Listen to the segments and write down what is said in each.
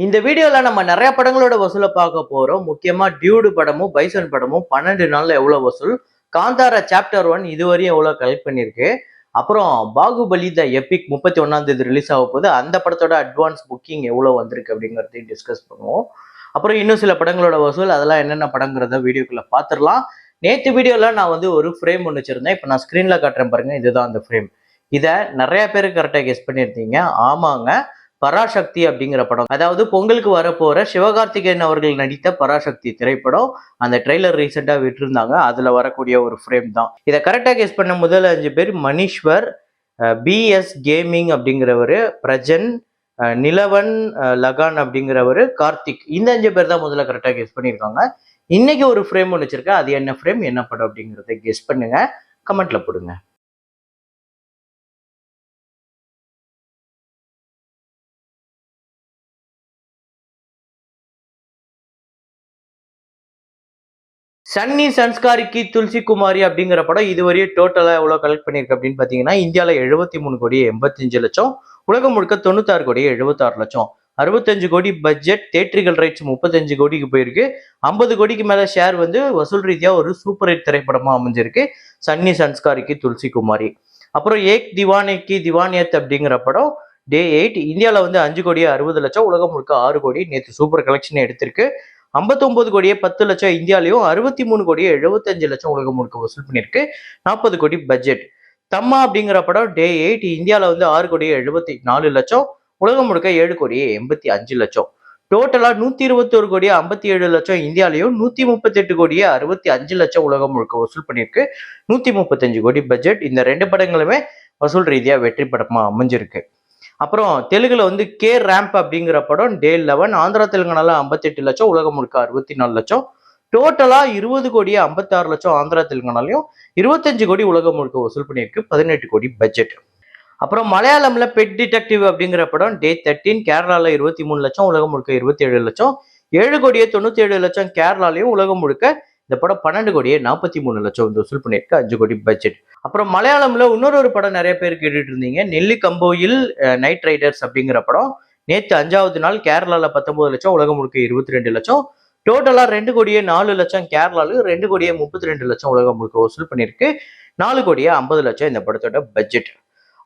இந்த வீடியோல நம்ம நிறைய படங்களோட வசூலை பார்க்க போறோம். முக்கியமா டியூடு படமும், பைசன் படமும் 12 நாள்ல எவ்வளவு வசூல், காந்தாரா சாப்டர் 1 இதுவரையும் எவ்வளவு கலெக்ட் பண்ணிருக்கு, அப்புறம் பாகுபலி த எபிக் 31ஆம் தேதி ரிலீஸ் ஆக போகுது. அந்த படத்தோட அட்வான்ஸ் புக்கிங் எவ்வளவு வந்திருக்கு அப்படிங்கறதையும் டிஸ்கஸ் பண்ணுவோம். அப்புறம் இன்னும் சில படங்களோட வசூல், அதெல்லாம் என்னென்ன படங்கிறத வீடியோக்குள்ள பாத்துரலாம். நேத்து வீடியோல நான் ஒரு ஃப்ரேம் ஒன்று வச்சிருந்தேன். இப்ப நான் ஸ்கிரீன்ல காட்டுறேன் பாருங்க, இதுதான் அந்த ஃப்ரேம். இத நிறைய பேரு கரெக்டா கெஸ் பண்ணியிருந்தீங்க. ஆமாங்க, பராசக்தி அப்படிங்கிற படம். அதாவது பொங்கலுக்கு வரப்போற சிவகார்த்திகேயன் அவர்கள் நடித்த பராசக்தி திரைப்படம். அந்த ட்ரெய்லர் ரீசெண்டா விட்டிருந்தாங்க. அதுல வரக்கூடிய ஒரு ஃப்ரேம் தான். இதை கரெக்டா கெஸ் பண்ண முதல் 5 பேர் மணீஸ்வர், பிஎஸ் கேமிங் அப்படிங்கிறவரு, பிரஜன், நிலவன், லகான் அப்படிங்கிறவரு, கார்த்திக். இந்த 5 பேர் தான் முதல்ல கரெக்டா கெஸ் பண்ணியிருக்காங்க. இன்னைக்கு ஒரு ஃப்ரேம் ஒன்று வச்சிருக்கேன். அது என்ன ஃப்ரேம், என்ன படம் அப்படிங்கிறத கெஸ் பண்ணுங்க. கமெண்ட்ல போடுங்க. சன்னி சன்ஸ்காரிக்கு துளசி குமாரி அப்படிங்கிற படம் இதுவரையும் டோட்டலா எவ்வளவு கலெக்ட் பண்ணிருக்கு அப்படின்னு பாத்தீங்கன்னா, இந்தியால 73 கோடி 85 லட்சம், உலகம் முழுக்க 96 கோடி 76 லட்சம், 65 கோடி பட்ஜெட், தேட்ரிகல் ரைட்ஸ் 35 கோடிக்கு போயிருக்கு. 50 கோடிக்கு மேல ஷேர் வசூல் ரீதியா ஒரு சூப்பர் ஹிட் திரைப்படமா அமைஞ்சிருக்கு சன்னி சன்ஸ்காரிக்கு துளசி குமாரி. அப்புறம் ஏக் திவானைக்கு திவானியத் அப்படிங்கிற படம் டே 8 இந்தியால 5 கோடியே 60 லட்சம், உலகம் முழுக்க 6 கோடி. நேற்று சூப்பர் கலெக்ஷன் எடுத்திருக்கு. 59 கோடியே 10 லட்சம் இந்தியாலையும், 63 கோடியே 75 லட்சம் உலகம் முழுக்க வசூல் பண்ணியிருக்கு. 40 கோடி பட்ஜெட். தம்மா அப்படிங்கிற படம் டே 8 இந்தியாவில் 6 கோடியே 74 லட்சம், உலகம் முழுக்க 7 கோடியே 85 லட்சம். டோட்டலா 121 கோடியே 57 லட்சம் இந்தியாலையும், 138 கோடியே 65 லட்சம் உலகம் முழுக்க வசூல் பண்ணியிருக்கு. 135 கோடி பட்ஜெட். இந்த 2 படங்களுமே வசூல் ரீதியா வெற்றி படமா அமைஞ்சிருக்கு. அப்புறம் தெலுங்குல கே ரேம்ப் அப்படிங்கிற படம் டே 11 ஆந்திரா தெலுங்கானால 58 லட்சம், உலகம் முழுக்க 64 லட்சம். டோட்டலா 20 கோடியே 56 லட்சம் ஆந்திரா தெலுங்கானாலையும், 25 கோடி உலகம் முழுக்க வசூல் பண்ணியிருக்கு. 18 கோடி பட்ஜெட். அப்புறம் மலையாளம்ல பெட் டிடெக்டிவ் அப்படிங்கிற படம் டே 13 கேரளால 23 லட்சம், உலகம் முழுக்க 27 லட்சம். 7 கோடியே 97 லட்சம் கேரளாலையும், உலகம் முழுக்க இந்த படம் 12 கோடியே 43 லட்சம் வசூல் பண்ணியிருக்கு. 5 கோடி பட்ஜெட். அப்புறம் மலையாளம்ல இன்னொரு படம் நிறைய பேர் கேட்டுட்டு இருந்தீங்க, நெல்லி கம்போயில் நைட் ரைடர்ஸ் அப்படிங்கிற படம். நேற்று 5வது நாள் கேரளால 19 லட்சம், உலகம் முழுக்க 22 லட்சம். டோட்டலா 2 கோடியே 4 லட்சம் கேரளால, 2 கோடியே 32 லட்சம் உலகம் முழுக்க வசூல் பண்ணியிருக்கு. 4 கோடியே 50 லட்சம் இந்த படத்தோட பட்ஜெட்.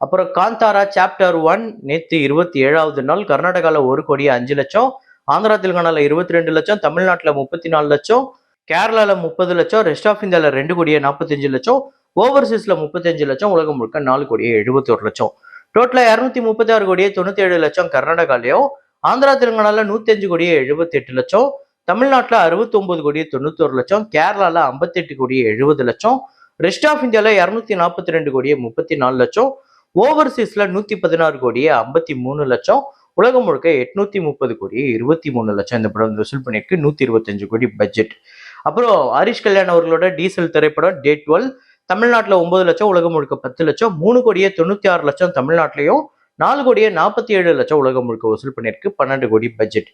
அப்புறம் காந்தாரா சாப்டர் 1 நேற்று 27வது நாள் கர்நாடகால 1 கோடியே 5 லட்சம், ஆந்திரா தெலுங்கானால 22 லட்சம், தமிழ்நாட்டில் 34 லட்சம், கேரளால 30 லட்சம், ரெஸ்ட் ஆஃப் இந்தியால 2 கோடியே 45 லட்சம், ஓவர்சீஸ்ல 35 லட்சம், உலகம் முழுக்க 4 கோடியே 71 லட்சம். டோட்டலா 236 கோடியே 97 லட்சம் கர்நாடகாலையும், ஆந்திரா தெலுங்கானால 105 கோடியே 78 லட்சம், தமிழ்நாட்டில் 69 கோடியே 91 லட்சம், கேரளால 58 கோடியே 70 லட்சம், ரெஸ்ட் ஆஃப் இந்தியால 242 கோடியே 34 லட்சம், ஓவர்சீஸ்ல 116 கோடியே 53 லட்சம், உலகம் முழுக்க 830 கோடி 23 லட்சம் இந்த படம் வசூல் பண்ணியிருக்கு. 125 கோடி பட்ஜெட். அப்புறம் ஹரிஷ் கல்யாண் அவர்களோட டீசல் திரைப்படம் டே 12 தமிழ்நாட்டில் 9 லட்சம், உலகம் முழுக்க 10 லட்சம், 3 கோடியே 96 லட்சம் தமிழ்நாட்டிலையும், 4 கோடியே 47 லட்சம் உலகம் முழுக்க வசூல் பண்ணியிருக்கு. 12 கோடி பட்ஜெட்.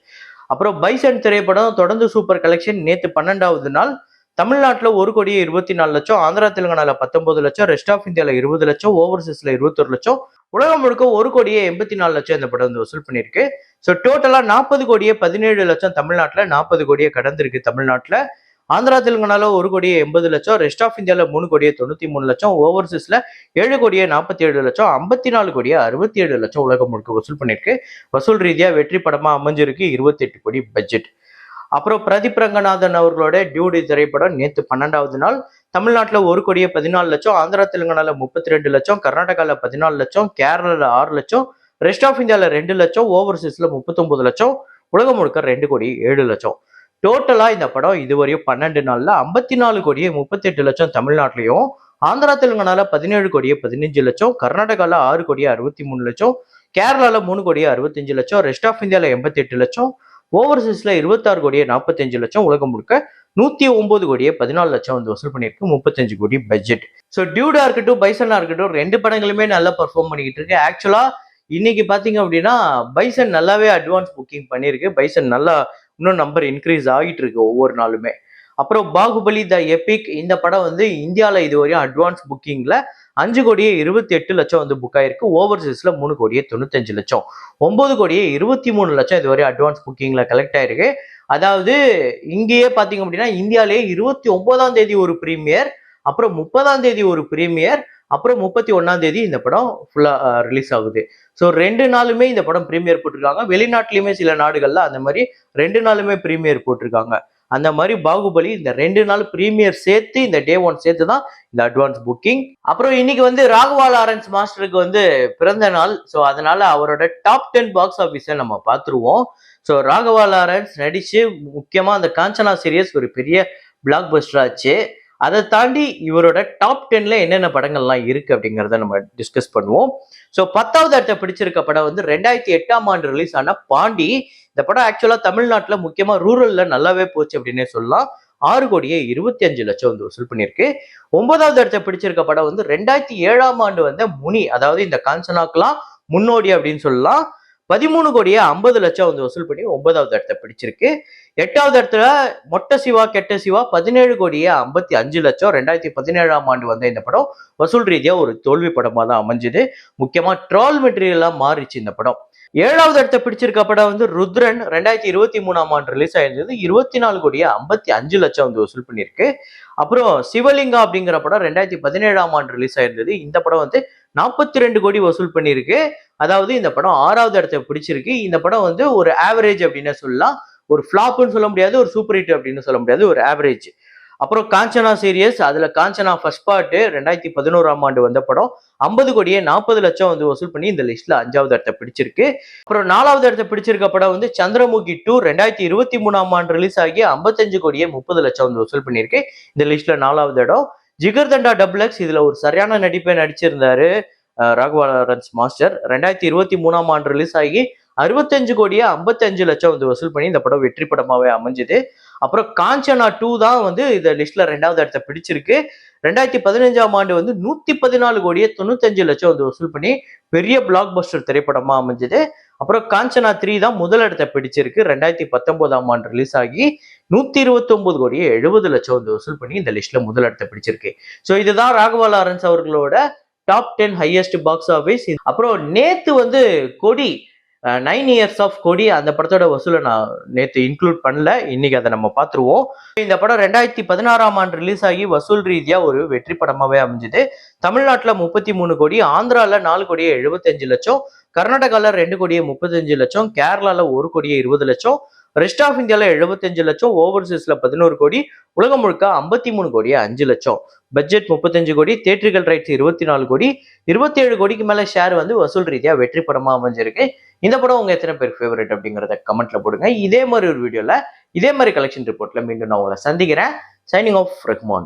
அப்புறம் பைசன் திரைப்படம் தொடர்ந்து சூப்பர் கலெக்ஷன். நேற்று 12வது நாள் தமிழ்நாட்டில் 1 கோடியே 24 லட்சம், ஆந்திரா தெலுங்கானால 19 லட்சம், ரெஸ்ட் ஆஃப் இந்தியால 20 லட்சம், ஓவர்சீஸ்ல 21 லட்சம், உலகம் முழுக்க 1 கோடியே 84 லட்சம் இந்த படம் வசூல் பண்ணியிருக்கு. ஸோ டோட்டலா 40 கோடியே 17 லட்சம் தமிழ்நாட்டில், 40 கோடியே கடந்திருக்கு தமிழ்நாட்டில். ஆந்திரா தெலுங்கானால 1 கோடியே 80 லட்சம், ரெஸ்ட் ஆஃப் இந்தியால 3 கோடியே 93 லட்சம், ஓவர்சீஸ்ல 7 கோடியே 47 லட்சம், 54 கோடியே 67 லட்சம் உலகம் முழுக்க வசூல் பண்ணியிருக்கு. வசூல் ரீதியா வெற்றி படமா அமைஞ்சிருக்கு. 28 கோடி பட்ஜெட். அப்புறம் பிரதீப் ரங்கநாதன் அவர்களோட டியூடி திரைப்படம் நேற்று 12வது நாள் தமிழ்நாட்டில் 1 கோடியே 14 லட்சம், ஆந்திரா தெலுங்கானால 32 லட்சம், கர்நாடகால 14 லட்சம், கேரளால 6 லட்சம், ரெஸ்ட் ஆஃப் இந்தியால 2 லட்சம், ஓவர்சீஸ்ல 39 லட்சம், உலகம் முழுக்க 2 கோடி 7 லட்சம். டோட்டலா இந்த படம் இதுவரையும் 12 நாள்ல 54 கோடியே 38 லட்சம் தமிழ்நாட்டிலையும், ஆந்திரா தெலுங்கானால 17 கோடியே 15 லட்சம், கர்நாடகால 6 கோடியே 63 லட்சம், கேரளால 3 கோடியே 65 லட்சம், ரெஸ்ட் ஆஃப் இந்தியால 88 லட்சம், ஓவர்சீஸ்ல 26 கோடியே 45 லட்சம், உலகம் முழுக்க 109 கோடியே 14 லட்சம் வசூல் பண்ணியிருக்கு. 35 கோடி பட்ஜெட். ஸோ டியூடா இருக்கட்டும், பைசனா இருக்கட்டும், 2 படங்களுமே நல்லா பர்ஃபார்ம் பண்ணிக்கிட்டு இருக்கு. ஆக்சுவலா இன்னைக்கு பாத்தீங்க அப்படின்னா பைசன் நல்லாவே அட்வான்ஸ் புக்கிங் பண்ணியிருக்கு. பைசன் நல்லா இன்னும் நம்பர் இன்க்ரீஸ் ஆகிட்டு இருக்கு ஒவ்வொரு நாளுமே. அப்புறம் பாகுபலி த எபிக் இந்த படம் வந்து இந்தியால இதுவரையும் அட்வான்ஸ் புக்கிங்ல 5,28,00,000 வந்து புக் ஆயிருக்கு. ஓவர்சீஸ்ல 3,95,00,000, 9,23,00,000 இதுவரை அட்வான்ஸ் புக்கிங்ல கலெக்ட் ஆயிருக்கு. அதாவது இங்கேயே பாத்தீங்க அப்படின்னா இந்தியாலேயே 29ஆம் தேதி ஒரு பிரீமியர், அப்புறம் 30ஆம் தேதி ஒரு பிரீமியர், அப்புறம் 31ஆம் தேதி இந்த படம் ஃபுல்லா ரிலீஸ் ஆகுது. ஸோ 2 நாளுமே இந்த படம் பிரீமியர் போட்டிருக்காங்க. வெளிநாட்டிலுமே சில நாடுகள்ல அந்த மாதிரி 2 நாளுமே பிரீமியர் போட்டிருக்காங்க. அந்த மாதிரி பாகுபலி இந்த 2 நாள் பிரீமியர் சேர்த்து இந்த டே 1 சேர்த்து தான் இந்த அட்வான்ஸ் புக்கிங். அப்புறம் இன்னைக்கு வந்து ராகவா லாரன்ஸ் மாஸ்டருக்கு வந்து பிறந்த நாள். ஸோ அதனால அவரோட டாப் 10 பாக்ஸ் ஆஃபீஸை நம்ம பார்த்துருவோம். ஸோ ராகவா லாரன்ஸ் நடிச்சு முக்கியமா அந்த காஞ்சனா சீரியஸ் ஒரு பெரிய பிளாக் பஸ்டர் ஆச்சு. அதை தாண்டி இவரோட டாப் 10ல என்னென்ன படங்கள்லாம் இருக்கு அப்படிங்கிறத நம்ம டிஸ்கஸ் பண்ணுவோம். ஸோ 10வது இடத்தை பிடிச்சிருக்க படம் வந்து 2008ஆம் ஆண்டு ரிலீஸ் ஆன பாண்டி. இந்த படம் ஆக்சுவலா தமிழ்நாட்டில் முக்கியமா ரூரல்ல நல்லாவே போச்சு அப்படின்னே சொல்லலாம். 6,25,00,000 வந்து வசூல் பண்ணியிருக்கு. 9வது இடத்தை பிடிச்சிருக்க படம் வந்து 2007ஆம் ஆண்டு வந்த முனி, அதாவது இந்த காஞ்சனாக்கெல்லாம் முன்னோடி அப்படின்னு சொல்லலாம். 13,50,00,000 வந்து வசூல் பண்ணி 9வது இடத்தை பிடிச்சிருக்கு. 8வது இடத்துல மொட்ட சிவா கெட்ட சிவா 17,55,00,000. 2017ஆம் ஆண்டு வந்த இந்த படம் வசூல் ரீதியா ஒரு தோல்வி படமா தான் அமைஞ்சுது. முக்கியமா ட்ரால் மெட்டீரியலா மாறிச்சு இந்த படம். 7வது இடத்தை பிடிச்சிருக்க படம் வந்து ருத்ரன். 2023ஆம் ஆண்டு ரிலீஸ் ஆயிருந்தது. 24,55,00,000 வந்து வசூல் பண்ணியிருக்கு. அப்புறம் சிவலிங்கா அப்படிங்கிற படம் 2017ஆம் ஆண்டு ரிலீஸ் ஆயிருந்தது. இந்த படம் வந்து 42 கோடி வசூல் பண்ணியிருக்கு. அதாவது இந்த படம் 6வது இடத்தை பிடிச்சிருக்கு. இந்த படம் வந்து ஒரு ஆவரேஜ் அப்படின்னு சொல்லலாம். ஒரு ஃபிளாப்னு சொல்ல முடியாது, ஒரு சூப்பர் ஹிட் அப்படின்னு சொல்ல முடியாது, ஒரு ஆவரேஜ். அப்புறம் காஞ்சனா சீரியஸ், அதுல காஞ்சனா ஃபர்ஸ்ட் பார்ட் 2011ஆம் ஆண்டு வந்த படம் 50,40,00,000 வந்து வசூல் பண்ணி இந்த லிஸ்ட்ல 5வது இடத்தை பிடிச்சிருக்கு. அப்புறம் 4வது இடத்தை பிடிச்சிருக்க படம் வந்து சந்திரமுகி 2 2023ஆம் ஆண்டு ரிலீஸ் ஆகி 55,30,00,000 வந்து வசூல் பண்ணியிருக்கு. இந்த லிஸ்ட்ல 4வது இடம். ஜிகர்தண்டா டபுள் எக்ஸ், இதுல ஒரு சரியான நடிப்பை நடிச்சிருந்தாரு ராகவா லாரன்ஸ் மாஸ்டர். 2023ஆம் ஆண்டு ரிலீஸ் ஆகி 65,55,00,000 வந்து வசூல் பண்ணி இந்த படம் வெற்றி படமாவே அமைஞ்சது. அப்புறம் காஞ்சனா 2 தான் வந்து இந்த லிஸ்ட்ல 2வது இடத்தை பிடிச்சிருக்கு. 2015ஆம் ஆண்டு வந்து 114,95,00,000 வந்து வசூல் பண்ணி பெரிய பிளாக் பஸ்டர் திரைப்படமா அமைஞ்சது. அப்புறம் காஞ்சனா 3 தான் முதல் இடத்தை பிடிச்சிருக்கு. 2019ஆம் ஆண்டு ரிலீஸ் ஆகி 129,70,00,000 வந்து வசூல் பண்ணி இந்த லிஸ்ட்ல முதல் இடத்தை பிடிச்சிருக்கு. ஸோ இதுதான் ராகவா லாரன்ஸ் அவர்களோட டாப் 10 ஹையஸ்ட் பாக்ஸ் ஆஃபீஸ். அப்புறம் நேத்து வந்து கொடி 9 இயர்ஸ் ஆஃப் கொடி அந்த படத்தோட வசூலை நான் நேற்று இன்க்ளூட் பண்ணல. இன்னைக்கு அதை நம்ம பார்த்துருவோம். இந்த படம் 2016ஆம் ஆண்டு ரிலீஸ் ஆகி வசூல் ரீதியா ஒரு வெற்றி படமாவே அமைஞ்சது. தமிழ்நாட்டில் 33 கோடி, ஆந்திரால 4,75,00,000, கர்நாடகால 2,35,00,000, கேரளால 1,20,00,000, ரெஸ்ட் ஆஃப் இந்தியால 75,00,000, ஓவர்சீஸ்ல 11 கோடி, உலகம் முழுக்க 53,05,00,000. பட்ஜெட் 35 கோடி, தியேட்டர்கள் ரைட்ஸ் 24 கோடி, 27 கோடிக்கு மேல ஷேர் வந்து வசூல் ரீதியா வெற்றி படமா அமைஞ்சிருக்கு. இந்த படம் உங்க எத்தனை பேர் ஃபேவரட் அப்படிங்கிறத கமெண்ட்ல போடுங்க. இதே மாதிரி ஒரு வீடியோல இதே மாதிரி கலெக்ஷன் ரிப்போர்ட்ல மீண்டும் நான் உங்களை சந்திக்கிறேன். Signing off Rahman.